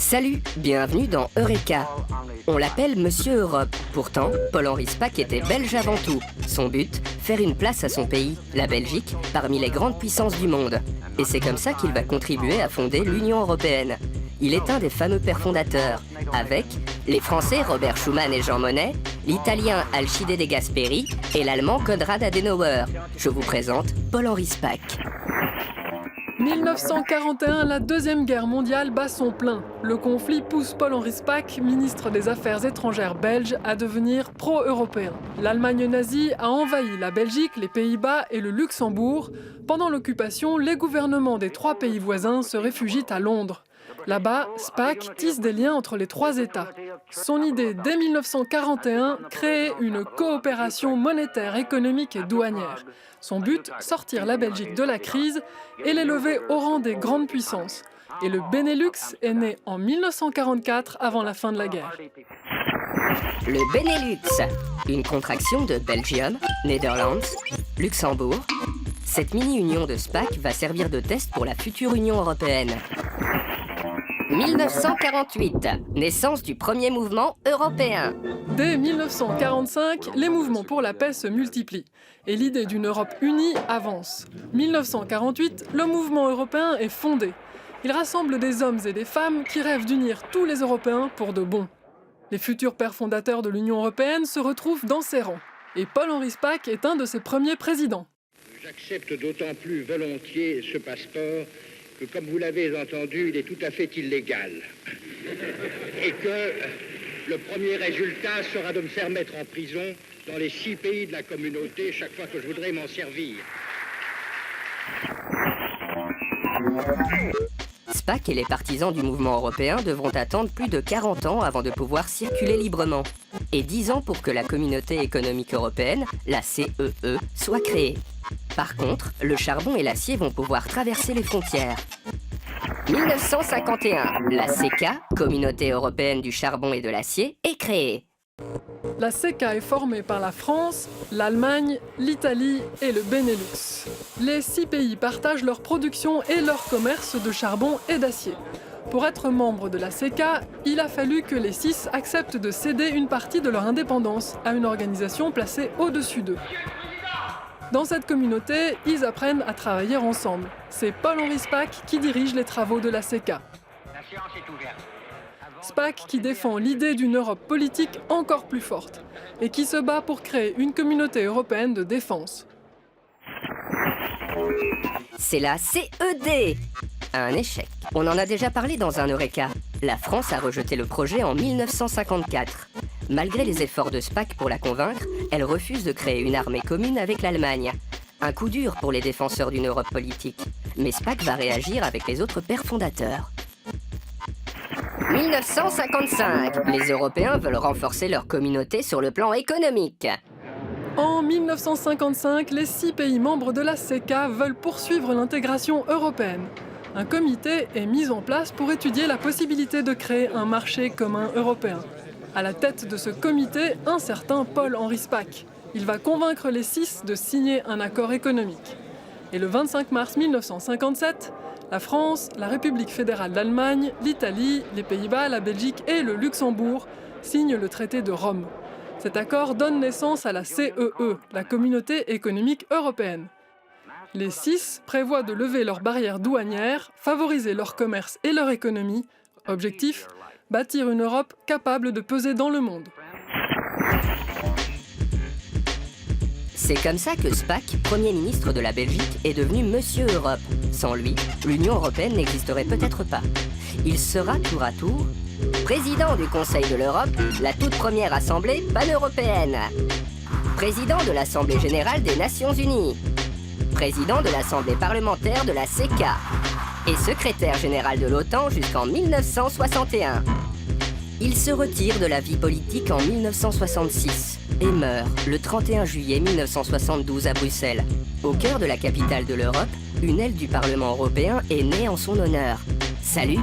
Salut, bienvenue dans Eureka. On l'appelle Monsieur Europe. Pourtant, Paul-Henri Spaak était belge avant tout. Son but, faire une place à son pays, la Belgique, parmi les grandes puissances du monde. Et c'est comme ça qu'il va contribuer à fonder l'Union européenne. Il est un des fameux pères fondateurs, avec les Français Robert Schuman et Jean Monnet, l'Italien Alcide De Gasperi et l'Allemand Konrad Adenauer. Je vous présente Paul-Henri Spaak. 1941, la Deuxième Guerre mondiale bat son plein. Le conflit pousse Paul-Henri Spaak, ministre des Affaires étrangères belge, à devenir pro-européen. L'Allemagne nazie a envahi la Belgique, les Pays-Bas et le Luxembourg. Pendant l'occupation, les gouvernements des trois pays voisins se réfugient à Londres. Là-bas, Spaak tisse des liens entre les trois États. Son idée, dès 1941, créer une coopération monétaire, économique et douanière. Son but, sortir la Belgique de la crise et l'élever au rang des grandes puissances. Et le Benelux est né en 1944, avant la fin de la guerre. Le Benelux, une contraction de Belgium, Netherlands, Luxembourg. Cette mini-union de Spaak va servir de test pour la future Union européenne. 1948, naissance du premier mouvement européen. Dès 1945, les mouvements pour la paix se multiplient et l'idée d'une Europe unie avance. 1948, le mouvement européen est fondé. Il rassemble des hommes et des femmes qui rêvent d'unir tous les Européens pour de bon. Les futurs pères fondateurs de l'Union européenne se retrouvent dans ses rangs et Paul-Henri Spaak est un de ses premiers présidents. J'accepte d'autant plus volontiers ce passeport que, comme vous l'avez entendu, il est tout à fait illégal. Et que le premier résultat sera de me faire mettre en prison dans les 6 pays de la communauté chaque fois que je voudrais m'en servir. Spaak et les partisans du mouvement européen devront attendre plus de 40 ans avant de pouvoir circuler librement. Et 10 ans pour que la communauté économique européenne, la CEE, soit créée. Par contre, le charbon et l'acier vont pouvoir traverser les frontières. 1951, la CECA, Communauté européenne du charbon et de l'acier, est créée. La CECA est formée par la France, l'Allemagne, l'Italie et le Benelux. Les 6 pays partagent leur production et leur commerce de charbon et d'acier. Pour être membre de la CECA, il a fallu que les 6 acceptent de céder une partie de leur indépendance à une organisation placée au-dessus d'eux. Dans cette communauté, ils apprennent à travailler ensemble. C'est Paul-Henri Spaak qui dirige les travaux de la CECA. La séance est ouverte. Spaak qui défend l'idée d'une Europe politique encore plus forte et qui se bat pour créer une communauté européenne de défense. C'est la CED. Un échec. On en a déjà parlé dans un Eureka. La France a rejeté le projet en 1954. Malgré les efforts de Spaak pour la convaincre, elle refuse de créer une armée commune avec l'Allemagne. Un coup dur pour les défenseurs d'une Europe politique. Mais Spaak va réagir avec les autres pères fondateurs. 1955. Les Européens veulent renforcer leur communauté sur le plan économique. En 1955, les 6 pays membres de la CECA veulent poursuivre l'intégration européenne. Un comité est mis en place pour étudier la possibilité de créer un marché commun européen. À la tête de ce comité, un certain Paul-Henri Spaak. Il va convaincre les 6 de signer un accord économique. Et le 25 mars 1957, la France, la République fédérale d'Allemagne, l'Italie, les Pays-Bas, la Belgique et le Luxembourg signent le traité de Rome. Cet accord donne naissance à la CEE, la Communauté économique européenne. Les 6 prévoient de lever leurs barrières douanières, favoriser leur commerce et leur économie. Objectif, bâtir une Europe capable de peser dans le monde. C'est comme ça que Spaak, Premier ministre de la Belgique, est devenu Monsieur Europe. Sans lui, l'Union européenne n'existerait peut-être pas. Il sera tour à tour président du Conseil de l'Europe, la toute première assemblée pan-européenne, président de l'Assemblée générale des Nations unies, président de l'Assemblée parlementaire de la CECA et secrétaire général de l'OTAN jusqu'en 1961. Il se retire de la vie politique en 1966 et meurt le 31 juillet 1972 à Bruxelles. Au cœur de la capitale de l'Europe, une aile du Parlement européen est née en son honneur. Salut!